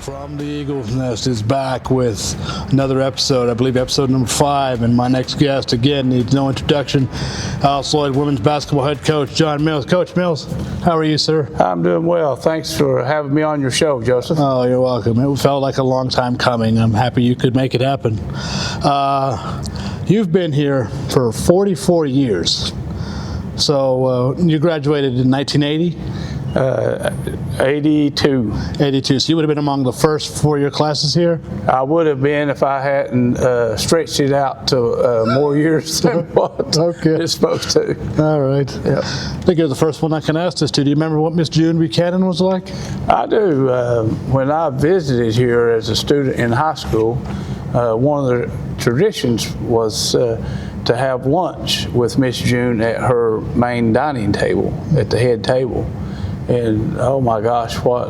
From the Eagle's Nest is back with another episode, I believe episode number 5, and my next guest, again, needs no introduction, Alice Lloyd women's basketball head coach, John Mills. Coach Mills, how are you, sir? I'm doing well. Thanks for having me on your show, Joseph. Oh, you're welcome. It felt like a long time coming. I'm happy you could make it happen. You've been here for 44 years. So you graduated in 1980? 82. 82. So you would have been among the first 4-year classes here? I would have been if I hadn't stretched it out to more years than what it's supposed to. All right. Yep. I think you're the first one I can ask this to. Do you remember what Miss June Buchanan was like? I do. When I visited here as a student in high school, one of the traditions was to have lunch with Miss June at her main dining table, at the head table. And oh my gosh, how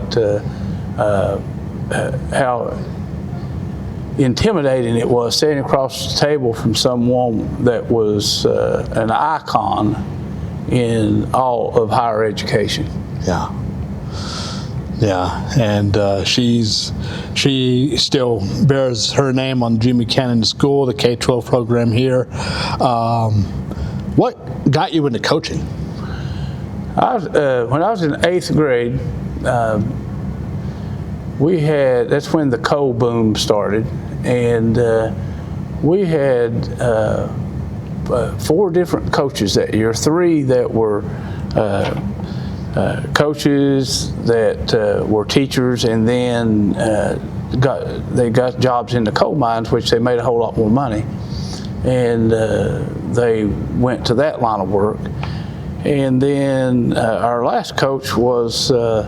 intimidating it was sitting across the table from someone that was an icon in all of higher education. Yeah. Yeah, and she still bears her name on June Buchanan School, the K-12 program here. What got you into coaching? When I was in 8th grade, that's when the coal boom started, and we had 4 different coaches that year, 3 that were coaches that were teachers, and then they got jobs in the coal mines, which they made a whole lot more money, and they went to that line of work. And then our last coach was our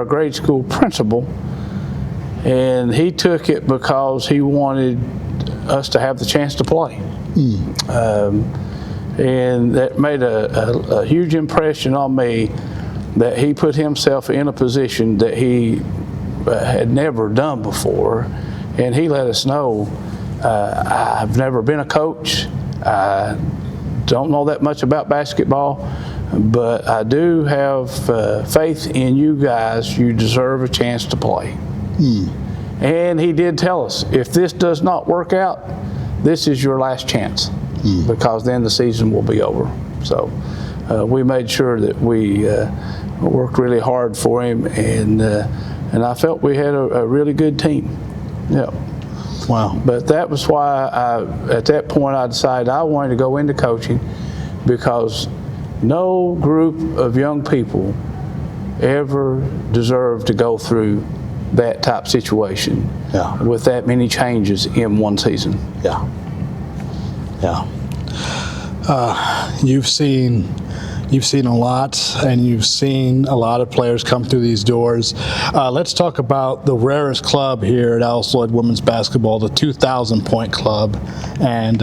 grade school principal, and he took it because he wanted us to have the chance to play. And that made a huge impression on me, that he put himself in a position that he had never done before, and he let us know, I've never been a coach, I don't know that much about basketball, but I do have faith in you guys. You deserve a chance to play. And he did tell us, if this does not work out, this is your last chance, because then the season will be over. So we made sure that we worked really hard for him, and I felt we had a really good team. Yeah. Wow. But that was why at that point I decided I wanted to go into coaching, because no group of young people ever deserved to go through that type of situation with that many changes in one season. Yeah. Yeah. You've seen a lot, and you've seen a lot of players come through these doors. Let's talk about the rarest club here at Alice Lloyd Women's Basketball, the 2,000-point club, and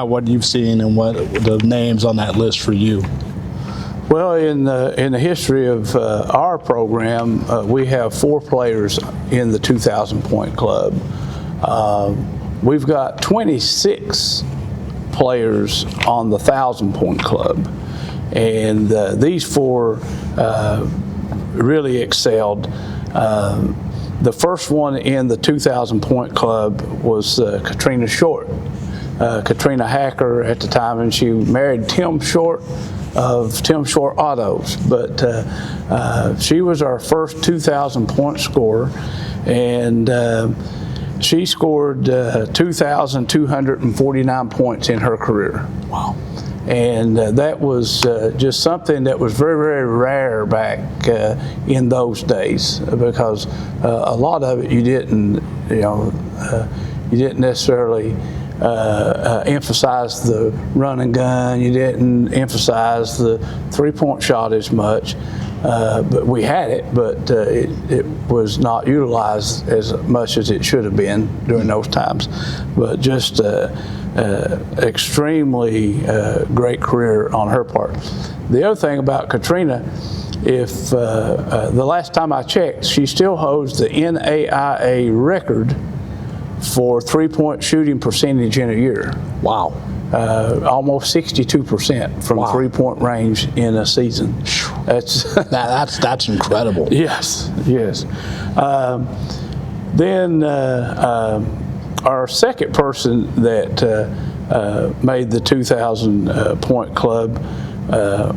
what you've seen and what the names on that list for you. Well, in the history of our program, we have 4 players in the 2,000-point club. We've got 26 players on the 1,000-point club. And these 4 really excelled. The first one in the 2,000-point club was Katrina Short. Katrina Hacker at the time, and she married Tim Short of Tim Short Autos. But she was our first 2,000-point scorer, and she scored 2,249 points in her career. Wow. And that was just something that was very, very rare back in those days, because a lot of it you didn't necessarily emphasize the run and gun. You didn't emphasize the 3-point shot as much. But we had it, but it was not utilized as much as it should have been during those times. But just extremely great career on her part. The other thing about Katrina, if the last time I checked, she still holds the NAIA record for three-point shooting percentage in a year. Wow. Almost 62% from three-point range in a season. That's incredible. Yes, yes. Then our second person that made the 2,000 point club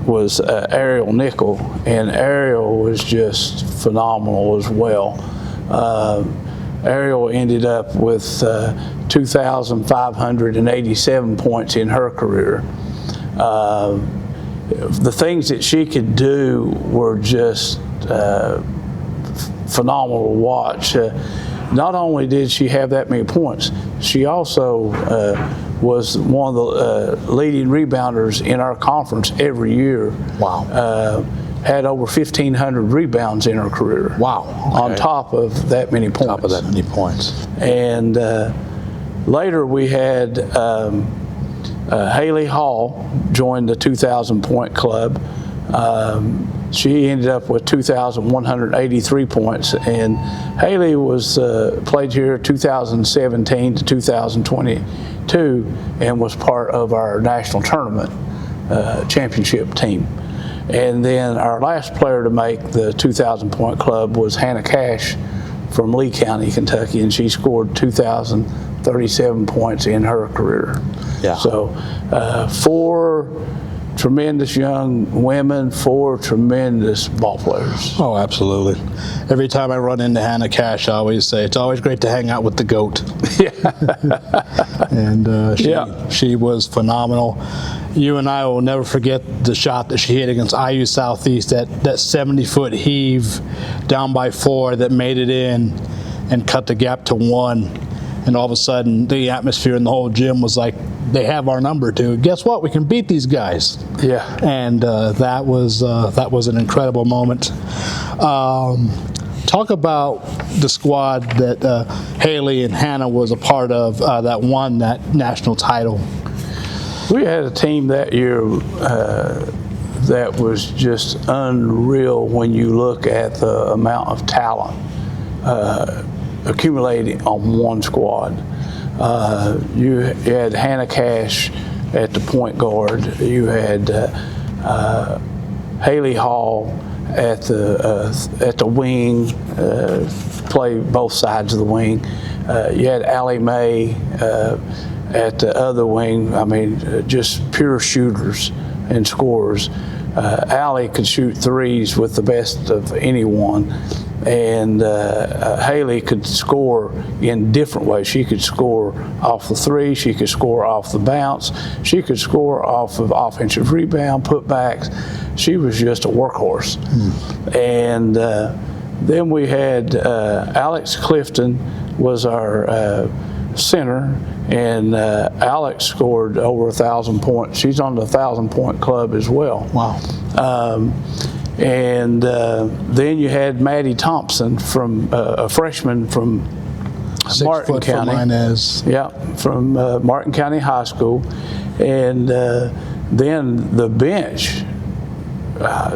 was Ariel Nickel, and Ariel was just phenomenal as well. Ariel ended up with 2,587 points in her career. The things that she could do were just phenomenal to watch. Not only did she have that many points, she also was one of the leading rebounders in our conference every year. Wow. Had over 1,500 rebounds in her career. Wow. Okay. On top of that many points. Top of that many points. And later we had Haley Hall join the 2,000 point club. She ended up with 2,183 points, and Haley was played here 2017 to 2022 and was part of our national tournament championship team. And then our last player to make the 2,000 point club was Hannah Cash from Lee County, Kentucky, and she scored 2,037 points in her career. Yeah. So 4 tremendous young women, 4 tremendous ball players. Oh, absolutely. Every time I run into Hannah Cash, I always say, it's always great to hang out with the GOAT. Yeah. And she was phenomenal. You and I will never forget the shot that she hit against IU Southeast, that 70-foot heave down by 4 that made it in and cut the gap to 1. And all of a sudden, the atmosphere in the whole gym was like, they have our number too. Guess what? We can beat these guys. Yeah. And that was an incredible moment. Talk about the squad that Haley and Hannah was a part of that won that national title. We had a team that year that was just unreal when you look at the amount of talent accumulated on one squad. You had Hannah Cash at the point guard. You had Haley Hall at the wing, play both sides of the wing. You had Allie Mae at the other wing. I mean, just pure shooters and scorers. Allie could shoot threes with the best of anyone. And Haley could score in different ways. She could score off the three. She could score off the bounce. She could score off of offensive rebound, putbacks. She was just a workhorse. And then we had Alex Clifton was our center, and Alex scored over 1,000 points. She's on the 1,000 point club as well. Wow. And then you had Maddie Thompson, from a freshman from Martin County. Yeah, from Martin County High School. And then the bench.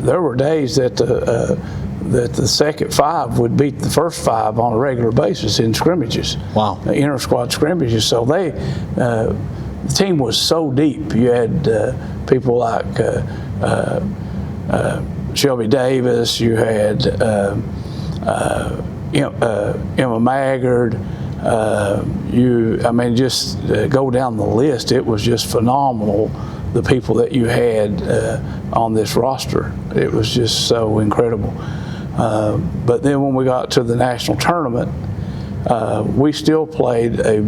There were days that the second 5 would beat the first 5 on a regular basis in scrimmages. Wow. Inter-squad scrimmages. So the team was so deep. You had people like Shelby Davis. You had Emma Maggard. Just go down the list. It was just phenomenal, the people that you had on this roster. It was just so incredible. But then when we got to the national tournament, we still played a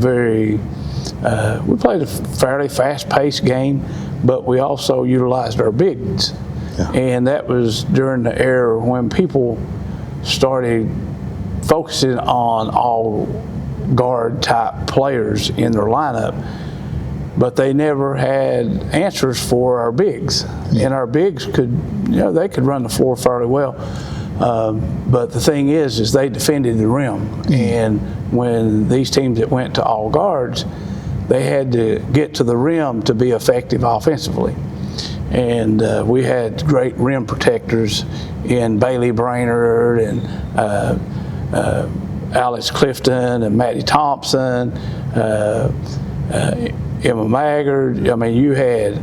fairly fast-paced game, but we also utilized our bigs. Yeah. And that was during the era when people started focusing on all guard type players in their lineup, but they never had answers for our bigs. Yeah. And our bigs they could run the floor fairly well. But the thing is they defended the rim. And when these teams that went to all guards, they had to get to the rim to be effective offensively. And we had great rim protectors in Bailey Brainerd and Alex Clifton and Matty Thompson, Emma Maggard. I mean, you had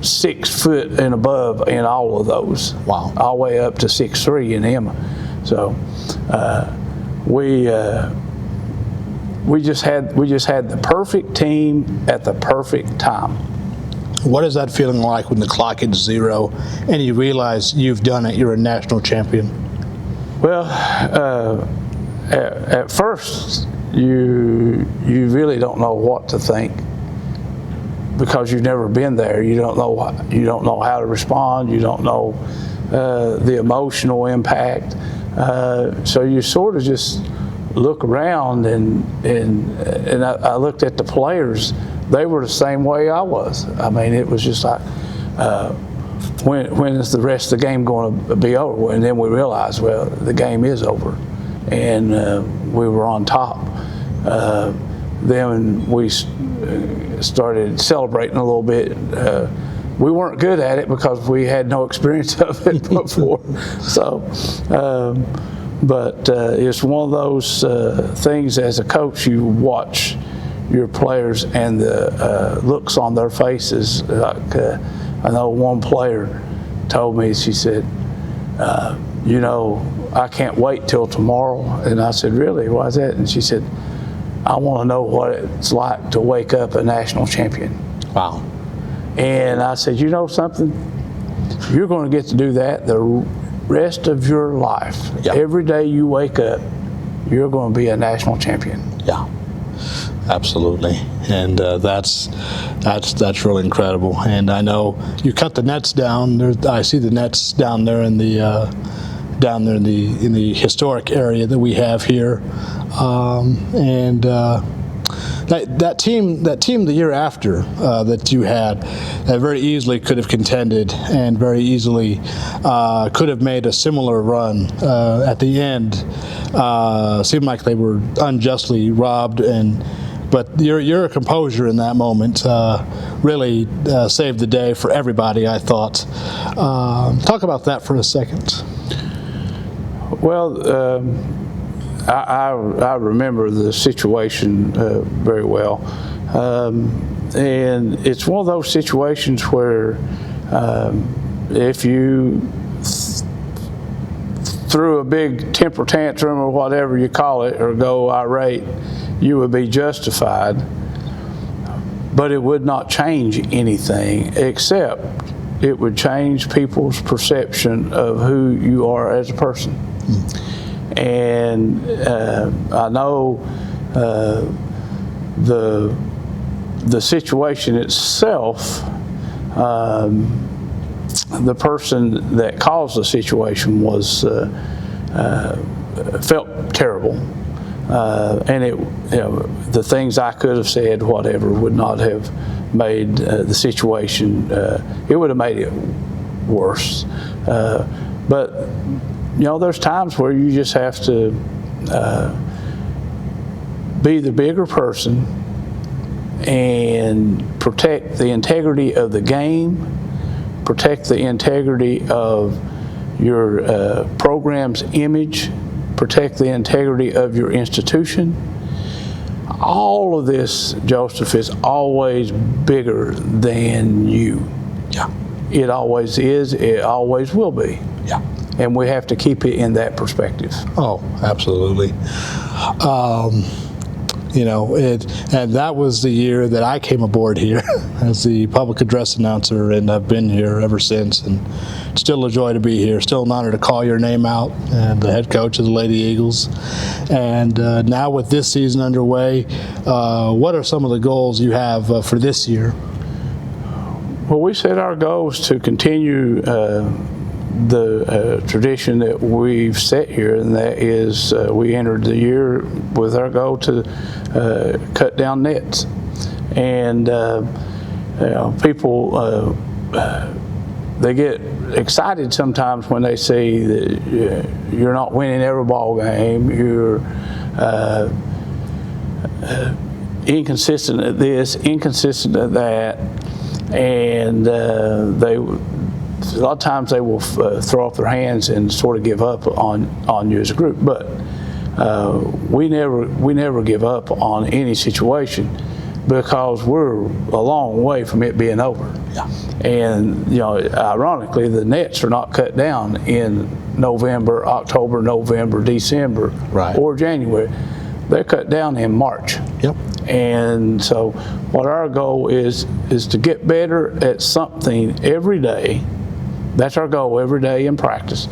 6 foot and above in all of those. Wow. All the way up to 6'3" in Emma. So we just had the perfect team at the perfect time. What is that feeling like when the clock hits 0 and you realize you've done it? You're a national champion. Well, at first you really don't know what to think, because you've never been there. You don't know how to respond. You don't know the emotional impact. So you sort of just look around, and I looked at the players. They were the same way I was. I mean, it was just like, when is the rest of the game going to be over? And then we realized, well, the game is over, and we were on top. Then we started celebrating a little bit. We weren't good at it because we had no experience of it before. So, but it's one of those things as a coach, you watch your players and the looks on their faces. Like, I know one player told me, she said, I can't wait till tomorrow. And I said, really, why is that? And she said, I want to know what it's like to wake up a national champion. Wow. And I said, you know something? You're going to get to do that the rest of your life. Yep. Every day you wake up, you're going to be a national champion. Yeah, absolutely. And that's really incredible. And I know you cut the nets down. I see the nets down there in the in the historic area that we have here. That team the year after that you had, that very easily could have contended and very easily could have made a similar run. At the end, seemed like they were unjustly robbed, but your composure in that moment really saved the day for everybody, I thought. Talk about that for a second. Well, I remember the situation very well, and it's one of those situations where if you threw a big temper tantrum or whatever you call it, or go irate, you would be justified, but it would not change anything, except it would change people's perception of who you are as a person. And I know the situation itself, the person that caused the situation was felt terrible, and the things I could have said, whatever, would not have made the situation. It would have made it worse. But there's times where you just have to be the bigger person and protect the integrity of the game, protect the integrity of your program's image, protect the integrity of your institution. All of this, Joseph, is always bigger than you. Yeah. It always is. It always will be. Yeah. And we have to keep it in that perspective. Oh, absolutely. And that was the year that I came aboard here as the public address announcer, and I've been here ever since, and it's still a joy to be here. Still an honor to call your name out, and the head coach of the Lady Eagles. And now with this season underway, what are some of the goals you have for this year? Well, we set our goals to continue the tradition that we've set here, and that is we entered the year with our goal to cut down nets. And people, they get excited sometimes when they see that you're not winning every ball game, you're inconsistent at this, inconsistent at that, and a lot of times they will throw up their hands and sort of give up on you as a group. But we never give up on any situation, because we're a long way from it being over. Yeah. And ironically, the nets are not cut down in November, October, November, December, Right. or January. They're cut down in March. Yep. And so what our goal is to get better at something every day. That's our goal every day in practice,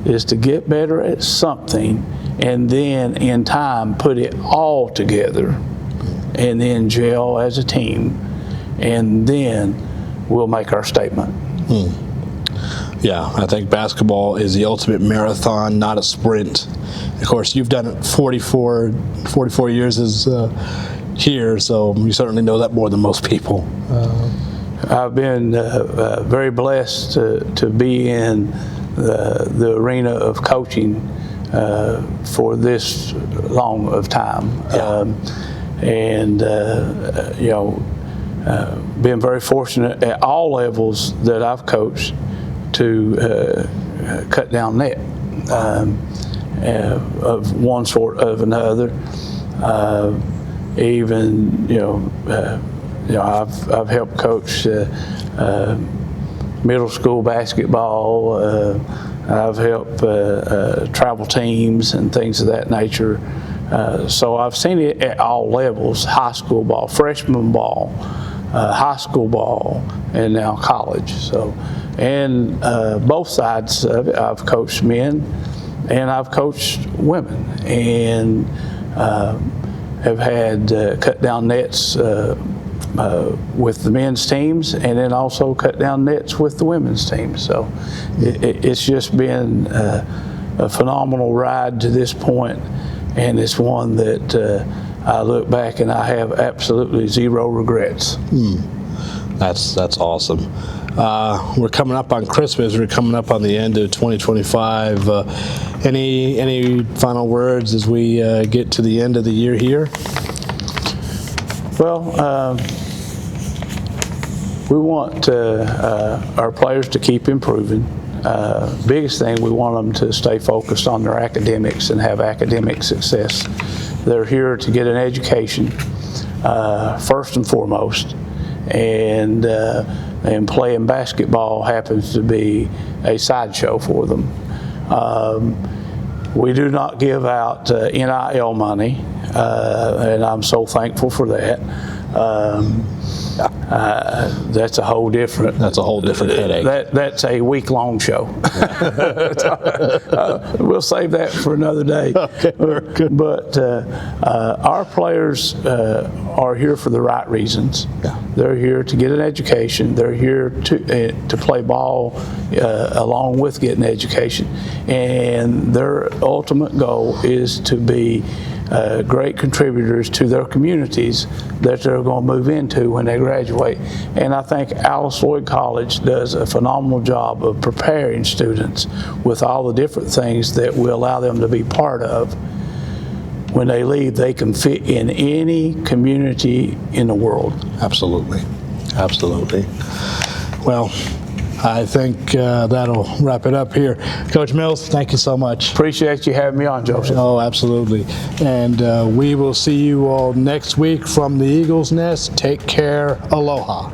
is to get better at something, and then in time put it all together and then gel as a team, and then we'll make our statement. Yeah, I think basketball is the ultimate marathon, not a sprint. Of course, you've done it 44 years as here, so you certainly know that more than most people. I've been very blessed to be in the arena of coaching for this long of time. Yeah. Been very fortunate at all levels that I've coached to cut down net of one sort of another. I've helped coach middle school basketball. I've helped travel teams and things of that nature. So I've seen it at all levels: high school ball, freshman ball, high school ball, and now college. So, and both sides of it. I've coached men and I've coached women, and have had cut down nets with the men's teams, and then also cut down nets with the women's teams. So it's just been a phenomenal ride to this point, and it's one that I look back and I have absolutely zero regrets. That's awesome. We're coming up on Christmas. We're coming up on the end of 2025. Any final words as we get to the end of the year here? Well, we want our players to keep improving. Biggest thing, we want them to stay focused on their academics and have academic success. They're here to get an education, first and foremost, and playing basketball happens to be a sideshow for them. We do not give out NIL money, and I'm so thankful for that. That's a whole different. That's a whole different headache. That's a week-long show. We'll save that for another day. Okay, good. But our players are here for the right reasons. Yeah. They're here to get an education. They're here to play ball along with getting an education, and their ultimate goal is to be great contributors to their communities that they're going to move into when they graduate. And I think Alice Lloyd College does a phenomenal job of preparing students with all the different things that will allow them to be part of. When they leave, they can fit in any community in the world. Absolutely. Absolutely. Well, I think that'll wrap it up here. Coach Mills, thank you so much. Appreciate you having me on, Joseph. Oh, absolutely. And we will see you all next week from the Eagle's Nest. Take care. Aloha.